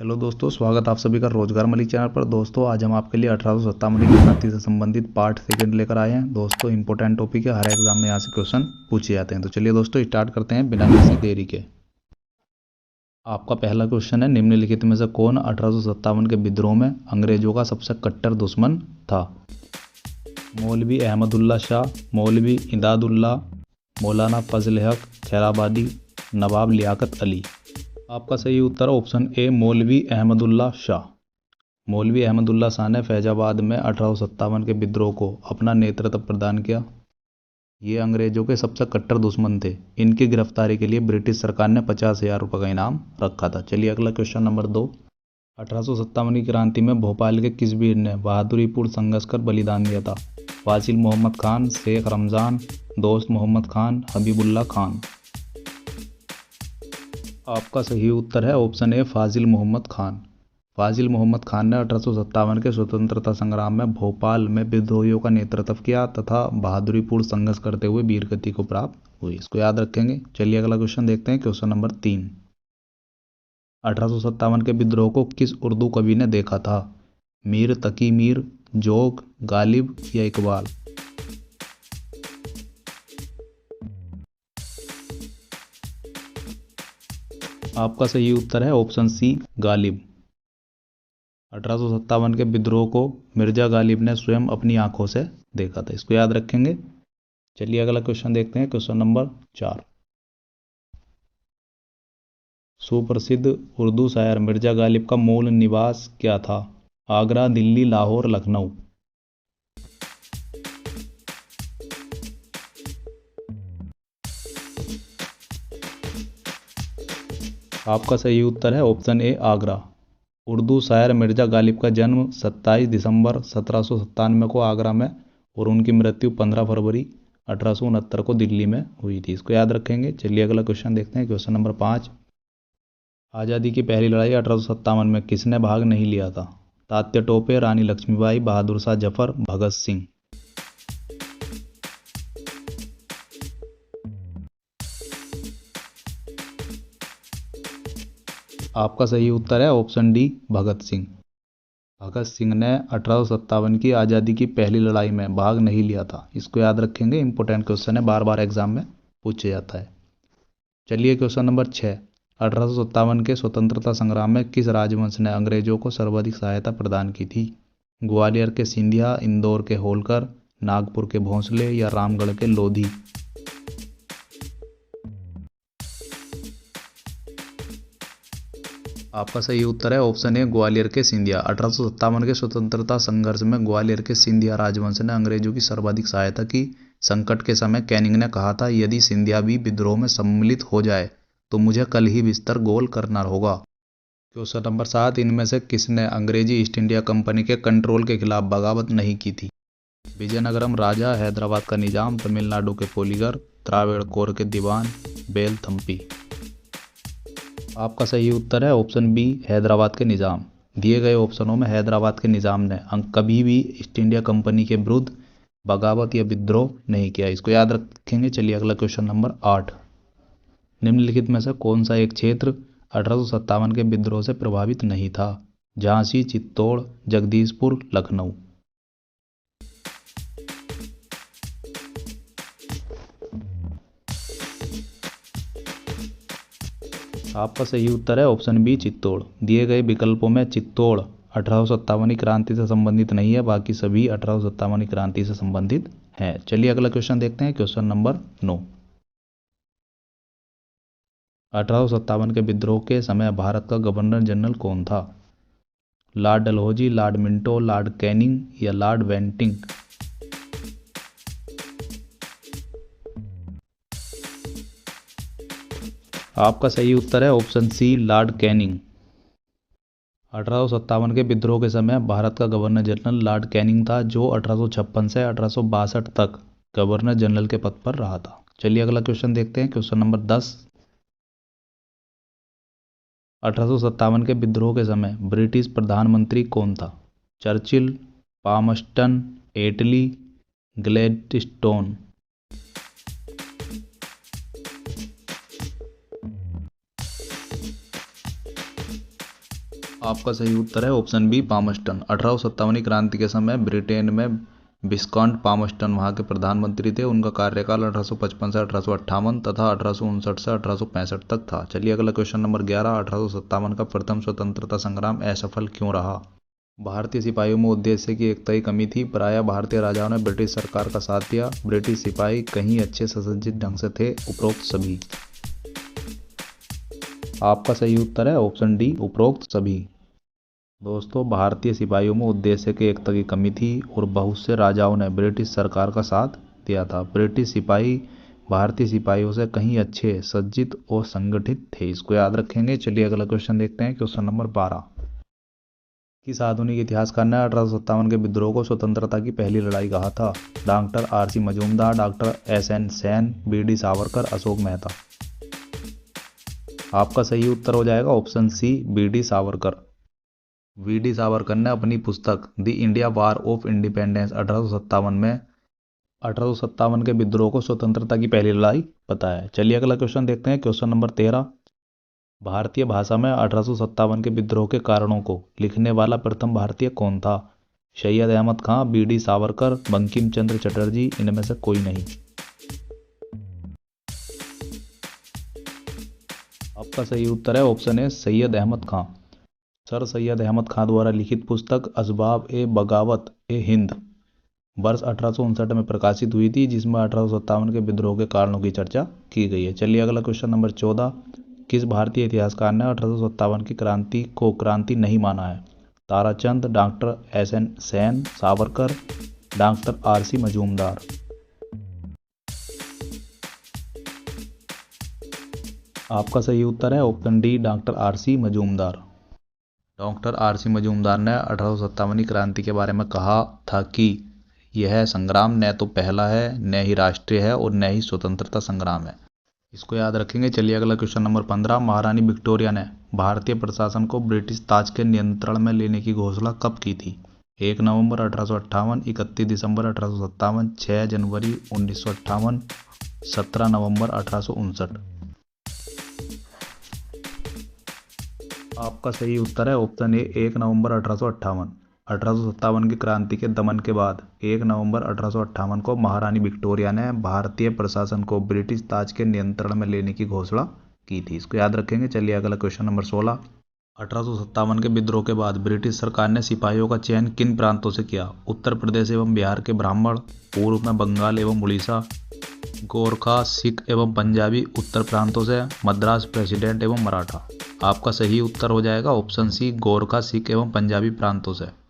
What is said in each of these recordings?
Hello दोस्तों, स्वागत आप सभी का रोजगार मलिक चैनल पर। दोस्तों आज हम आपके लिए 1857 की क्रांति से संबंधित पार्ट सेकंड लेकर आए हैं। दोस्तों इंपॉर्टेंट टॉपिक है, हर एग्जाम में यहाँ से क्वेश्चन पूछे जाते हैं। तो चलिए दोस्तों स्टार्ट करते हैं बिना किसी देरी के। आपका पहला क्वेश्चन है, निम्नलिखित में से कौन 1857 के विद्रोह में अंग्रेजों का सबसे कट्टर दुश्मन था? मौलवी अहमदुल्ला शाह, मौलवी इमदादुल्ला, मौलाना फजल हक खैराबादी, नवाब लियाकत अली। आपका सही उत्तर है ऑप्शन ए, मौलवी अहमदुल्ला शाह। मौलवी अहमदुल्ला शाह ने फैजाबाद में 1857 के विद्रोह को अपना नेतृत्व प्रदान किया। ये अंग्रेजों के सबसे कट्टर दुश्मन थे। इनकी गिरफ्तारी के लिए ब्रिटिश सरकार ने 50,000 रुपये का इनाम रखा था। चलिए अगला क्वेश्चन नंबर 2। 1857 की क्रांति में भोपाल के किस वीर ने बहादुरीपूर्ण संघर्ष कर बलिदान दिया था? फासिल मोहम्मद खान, शेख रमजान, दोस्त मोहम्मद खान, हबीबुल्ला खान। आपका सही उत्तर है ऑप्शन ए, फाजिल मोहम्मद खान। फाजिल मोहम्मद खान ने 1857 के स्वतंत्रता संग्राम में भोपाल में विद्रोहियों का नेतृत्व किया तथा बहादुरीपूर्ण संघर्ष करते हुए वीरगति को प्राप्त हुई। इसको याद रखेंगे। चलिए अगला क्वेश्चन देखते हैं, क्वेश्चन नंबर 3। 1857 के विद्रोह को किस उर्दू कवि ने देखा था? मीर तकी मीर, जोग, गालिब या इकबाल। आपका सही उत्तर है ऑप्शन सी, गालिब। 1857 के विद्रोह को मिर्जा गालिब ने स्वयं अपनी आंखों से देखा था। इसको याद रखेंगे। चलिए अगला क्वेश्चन देखते हैं, क्वेश्चन नंबर 4। सुप्रसिद्ध उर्दू शायर मिर्जा गालिब का मूल निवास क्या था? आगरा, दिल्ली, लाहौर, लखनऊ। आपका सही उत्तर है ऑप्शन ए, आगरा। उर्दू शायर मिर्जा गालिब का जन्म 27 दिसंबर 1797 को आगरा में और उनकी मृत्यु 15 फरवरी 1869 को दिल्ली में हुई थी। इसको याद रखेंगे। चलिए अगला क्वेश्चन देखते हैं, क्वेश्चन नंबर 5। आज़ादी की पहली लड़ाई 1857 में किसने भाग नहीं लिया था? तात्या टोपे, रानी लक्ष्मीबाई, बहादुर शाह जफर, भगत सिंह। आपका सही उत्तर है ऑप्शन डी, भगत सिंह। भगत सिंह ने 1857 की आज़ादी की पहली लड़ाई में भाग नहीं लिया था। इसको याद रखेंगे, इंपॉर्टेंट क्वेश्चन है, बार बार एग्जाम में पूछे जाता है। चलिए क्वेश्चन नंबर 6। 1857 के स्वतंत्रता संग्राम में किस राजवंश ने अंग्रेजों को सर्वाधिक सहायता प्रदान की थी? ग्वालियर के सिंधिया, इंदौर के होलकर, नागपुर के भोंसले या रामगढ़ के लोधी। आपका सही उत्तर है ऑप्शन ए, ग्वालियर के सिंधिया। 1857 के स्वतंत्रता संघर्ष में ग्वालियर के सिंधिया राजवंश ने अंग्रेजों की सर्वाधिक सहायता की। संकट के समय कैनिंग ने कहा था, यदि सिंधिया भी विद्रोह में सम्मिलित हो जाए तो मुझे कल ही बिस्तर गोल करना होगा। Question number 7। इनमें से किसने अंग्रेजी ईस्ट इंडिया कंपनी के कंट्रोल के खिलाफ बगावत नहीं की थी? विजयनगरम राजा, हैदराबाद का निजाम, तमिलनाडु के पोलीगर, त्रावणकोर के दीवान, बेलथम्पी। आपका सही उत्तर है ऑप्शन बी, हैदराबाद के निज़ाम। दिए गए ऑप्शनों में हैदराबाद के निज़ाम ने कभी भी ईस्ट इंडिया कंपनी के विरुद्ध बगावत या विद्रोह नहीं किया। इसको याद रखेंगे। चलिए अगला क्वेश्चन नंबर 8। निम्नलिखित में से कौन सा एक क्षेत्र 1857 के विद्रोह से प्रभावित नहीं था? झांसी, चित्तौड़, जगदीशपुर, लखनऊ। आपका सही उत्तर है ऑप्शन बी, चित्तौड़। दिए गए विकल्पों में चित्तौड़ 1857 की क्रांति से संबंधित नहीं है, बाकी सभी 1857 की क्रांति से संबंधित हैं। चलिए अगला क्वेश्चन देखते हैं, क्वेश्चन नंबर 9। 1857 के विद्रोह के समय भारत का गवर्नर जनरल कौन था? Lord Dalhousie, Lord Minto, Lord Canning या लॉर्ड वेंटिंग। आपका सही उत्तर है ऑप्शन सी, लॉर्ड कैनिंग। 1857 के विद्रोह के समय भारत का गवर्नर जनरल लॉर्ड कैनिंग था, जो 1856 से 1862 तक गवर्नर जनरल के पद पर रहा था। चलिए अगला क्वेश्चन देखते हैं, क्वेश्चन नंबर 10। 1857 के विद्रोह के समय ब्रिटिश प्रधानमंत्री कौन था? चर्चिल, पामस्टन, एटली, ग्लैडस्टोन। आपका सही उत्तर है ऑप्शन बी पामस्टन। 1857 की क्रांति के समय ब्रिटेन में विस्काउंट पामस्टन वहां के प्रधानमंत्री थे। उनका कार्यकाल 1855 से 1858 तथा 1859 से 1865 तक था। चलिए अगला क्वेश्चन नंबर 11। 1857 का प्रथम स्वतंत्रता संग्राम असफल क्यों रहा? भारतीय सिपाहियों में उद्देश्य की एकता की कमी थी। प्रायः भारतीय राजाओं ने ब्रिटिश सरकार का साथ दिया। ब्रिटिश सिपाही कहीं अच्छे सुसज्जित ढंग से थे। उपरोक्त सभी। आपका सही उत्तर है ऑप्शन डी उपरोक्त सभी। दोस्तों, भारतीय सिपाहियों में उद्देश्य की एकता की कमी थी और बहुत से राजाओं ने ब्रिटिश सरकार का साथ दिया था। ब्रिटिश सिपाही भारतीय सिपाहियों से कहीं अच्छे सज्जित और संगठित थे। इसको याद रखेंगे। चलिए अगला क्वेश्चन देखते हैं। Question number 12। किस आधुनिक इतिहासकार ने 1857 के विद्रोह को स्वतंत्रता की पहली लड़ाई कहा था? Doctor R C. Majumdar, doctor S N. Sen, B D. Savarkar, Ashok Mehta. आपका सही उत्तर हो जाएगा option C B D. Savarkar. V D. Savarkar ने अपनी पुस्तक the India war of independence 1857 के विद्रोह को स्वतंत्रता की पहली लड़ाई बताया। चलिए अगला क्वेश्चन देखते हैं। Question number 13। भारतीय भाषा में 1857 के विद्रोह के कारणों को लिखने वाला प्रथम भारतीय कौन था? सैयद अहमद खां, बी.डी. सावरकर, बंकिम चंद्र चटर्जी, इनमें से कोई नहीं। आपका सही उत्तर है option A Syed Ahmad Khan. Sir Syed Ahmad Khan द्वारा लिखित पुस्तक असबाब ए बगावत ए हिंद वर्ष 1859 में प्रकाशित हुई थी, जिसमें 1857 के विद्रोह के कारणों की चर्चा की गई है। चलिए अगला क्वेश्चन नंबर 14। किस भारतीय इतिहासकार ने 1857 की क्रांति को क्रांति नहीं माना है? Tarachand, doctor S N. Sen, Savarkar, doctor R C. Majumdar. आपका सही उत्तर है option D doctor R C. Majumdar. Doctor R C. Majumdar ने 1857 की क्रांति के बारे में कहा था कि यह संग्राम न तो पहला है, न ही राष्ट्रीय है और न ही स्वतंत्रता संग्राम है। इसको याद रखेंगे। चलिए अगला क्वेश्चन नंबर 15। महारानी विक्टोरिया ने भारतीय प्रशासन को ब्रिटिश ताज के नियंत्रण में लेने की घोषणा कब की थी? 1 नवंबर 1858, 31 दिसंबर 1857, 6 जनवरी 1958, 17 नवंबर 1859। आपका सही उत्तर है ऑप्शन ए 1 नवंबर 1858। 1857 की क्रांति के दमन के बाद 1 नवंबर 1858 को महारानी विक्टोरिया ने भारतीय प्रशासन को ब्रिटिश ताज के नियंत्रण में लेने की घोषणा की थी। इसको याद रखेंगे। चलिए अगला क्वेश्चन नंबर 16। 1857 के विद्रोह के बाद ब्रिटिश सरकार ने सिपाहियों का चयन किन प्रांतों से किया? उत्तर प्रदेश एवं बिहार के ब्राह्मण, पूर्व में बंगाल एवं उड़ीसा, गोरखा, सिख एवं पंजाबी उत्तर प्रांतों से, मद्रास प्रेसिडेंट एवं मराठा। आपका सही उत्तर हो जाएगा ऑप्शन सी गोरखा, सिख एवं पंजाबी प्रांतों से।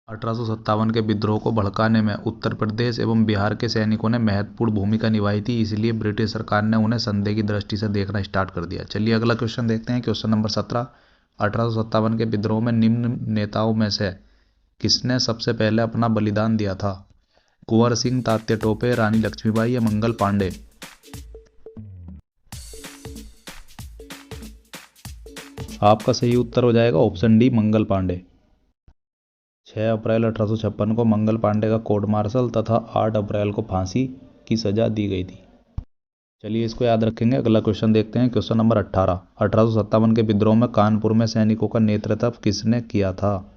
1857 के विद्रोह को भड़काने में उत्तर प्रदेश एवं बिहार के सैनिकों ने महत्वपूर्ण भूमिका निभाई थी, इसलिए ब्रिटिश सरकार ने उन्हें संदेह की दृष्टि से देखना स्टार्ट कर दिया। चलिए अगला क्वेश्चन देखते हैं। Question number 17। 1857 के विद्रोह में निम्न नेताओं में से किसने सबसे पहले अपना बलिदान दिया था? कुंवर सिंह, तात्या टोपे, रानी लक्ष्मीबाई या मंगल पांडे। आपका सही उत्तर हो जाएगा ऑप्शन डी मंगल पांडे। 6 अप्रैल 1856 को मंगल पांडे का कोर्ट मार्शल तथा 8 अप्रैल को फांसी की सजा दी गई थी। चलिए इसको याद रखेंगे। अगला क्वेश्चन देखते हैं। Question number 18। 1857 के विद्रोह में कानपुर में सैनिकों का नेतृत्व किसने किया था?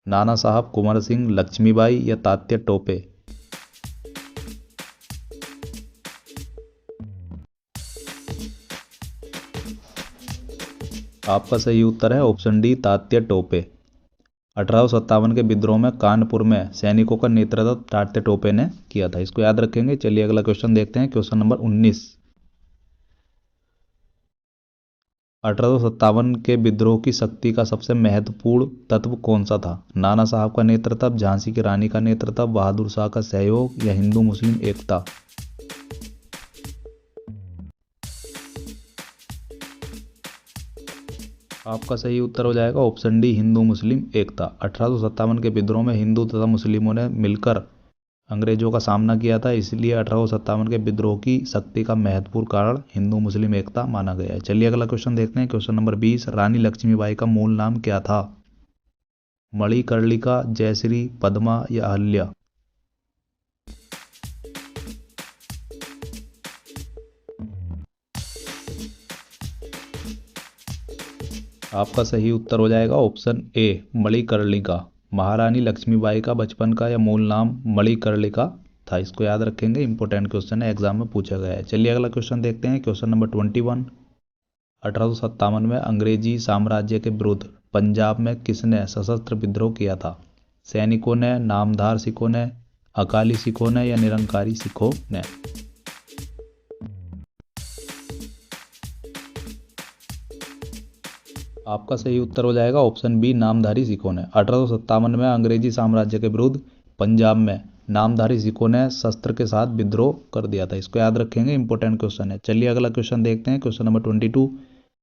नाना साहब, कुंवर सिंह, लक्ष्मीबाई या तात्या टोपे। आपका सही उत्तर है ऑप्शन डी तात्या टोपे। 1857 के विद्रोह में कानपुर में सैनिकों का नेतृत्व तात्या टोपे ने किया था। इसको याद रखेंगे। चलिए अगला क्वेश्चन देखते हैं। Question number 19। 1857 के विद्रोह की शक्ति का सबसे महत्वपूर्ण तत्व कौन सा था? नाना साहब का नेतृत्व, झांसी की रानी का नेतृत्व, बहादुर शाह का सहयोग या हिंदू मुस्लिम एकता। आपका सही उत्तर हो जाएगा ऑप्शन डी हिंदू मुस्लिम एकता। 1857 के विद्रोह में हिंदू तथा मुस्लिमों ने मिलकर अंग्रेजों का सामना किया था, इसलिए 1857 के विद्रोह की शक्ति का महत्वपूर्ण कारण हिंदू मुस्लिम एकता माना गया है। चलिए अगला क्वेश्चन देखते हैं। Question number 20। रानी लक्ष्मीबाई का मूल नाम क्या था? मणिकर्णिका, जयश्री, पद्मा या अहल्या। आपका सही उत्तर हो जाएगा ऑप्शन ए मणिकर्णिका। महारानी लक्ष्मीबाई का बचपन का या मूल नाम मणिकर्णिका था। इसको याद रखेंगे, इंपॉर्टेंट क्वेश्चन है, एग्जाम में पूछा गया है। चलिए अगला क्वेश्चन देखते हैं। Question number 21। 1857 में अंग्रेजी साम्राज्य के विरुद्ध पंजाब में किसने सशस्त्र विद्रोह किया था? सैनिकों ने, नामधार सिखों ने, अकाली सिखों ने या निरंकारी सिखों ने? आपका सही उत्तर हो जाएगा ऑप्शन बी नामधारी सिखों ने। 1857 में अंग्रेजी साम्राज्य के विरुद्ध पंजाब में नामधारी सिखों ने शस्त्र के साथ विद्रोह कर दिया था। इसको याद रखेंगे, इंपॉर्टेंट क्वेश्चन है। चलिए अगला क्वेश्चन देखते हैं। Question number 22।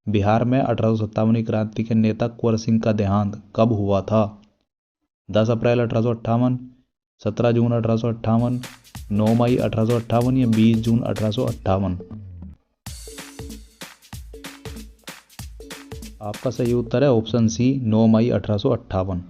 बिहार में 1857 क्रांति के नेता कुंवर सिंह का देहांत कब हुआ था? 10 अप्रैल 1858, 17 जून 1858, 9 मई 1858 या 20 जून 1858? आपका सही उत्तर है ऑप्शन सी 9 मई 1858।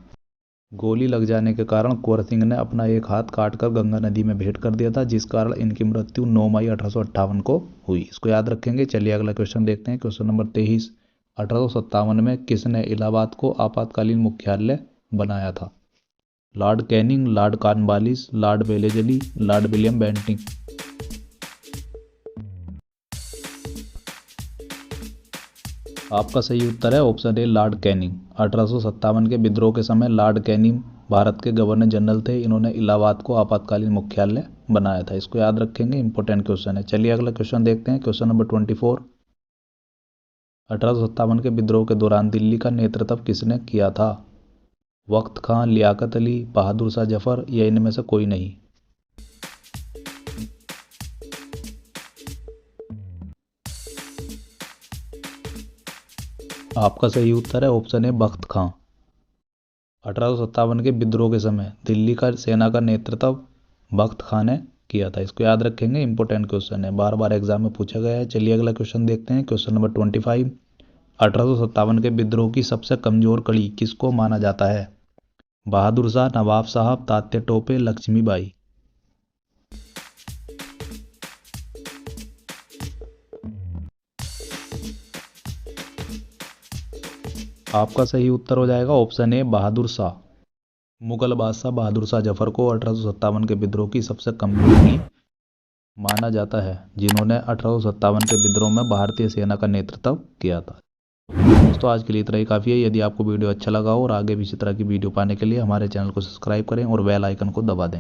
गोली लग जाने के कारण कुंवर सिंह ने अपना एक हाथ काटकर गंगा नदी में भेंट कर दिया था, जिस कारण इनकी मृत्यु 9 मई 1858 को हुई। इसको याद रखेंगे। चलिए अगला क्वेश्चन देखते हैं। Question number 23। 1857 में किसने इलाहाबाद को आपातकालीन मुख्यालय बनाया था? Lord Canning, lord Cornwallis, lord Wellesley, lord William Bentinck? आपका सही उत्तर है ऑप्शन ए लॉर्ड कैनिंग। 1857 के विद्रोह के समय लॉर्ड कैनिंग भारत के गवर्नर जनरल थे। इन्होंने इलाहाबाद को आपातकालीन मुख्यालय बनाया था। इसको याद रखेंगे, इंपॉर्टेंट क्वेश्चन है। चलिए अगला क्वेश्चन देखते हैं। Question number 24। 1857 के विद्रोह के दौरान दिल्ली का नेतृत्व किसने किया था? वक्त खां, लियाकत अली, बहादुर शाह जफर या इनमें से कोई नहीं? आपका सही उत्तर है ऑप्शन ए बख्त खां। 1857 के विद्रोह के समय दिल्ली का सेना का नेतृत्व बख्त खां ने किया था। इसको याद रखेंगे, इंपॉर्टेंट क्वेश्चन है, बार बार एग्जाम में पूछा गया है। चलिए अगला क्वेश्चन देखते हैं। Question number 25। 1857 के विद्रोह की सबसे कमजोर कड़ी किसको माना जाता है? बहादुर शाह, नवाब साहब, तात्या टोपे, लक्ष्मीबाई? आपका सही उत्तर हो जाएगा ऑप्शन ए बहादुर शाह। मुगल बादशाह बहादुर शाह जफर को 1857 के विद्रोह की सबसे कमजोर कड़ी माना जाता है, जिन्होंने 1857 के विद्रोह में भारतीय सेना का नेतृत्व किया था। दोस्तों आज के लिए इतना ही काफ़ी है। यदि आपको वीडियो अच्छा लगा हो और आगे भी इसी तरह की वीडियो पाने के लिए हमारे चैनल को सब्सक्राइब करें और बेल आइकन को दबा दें।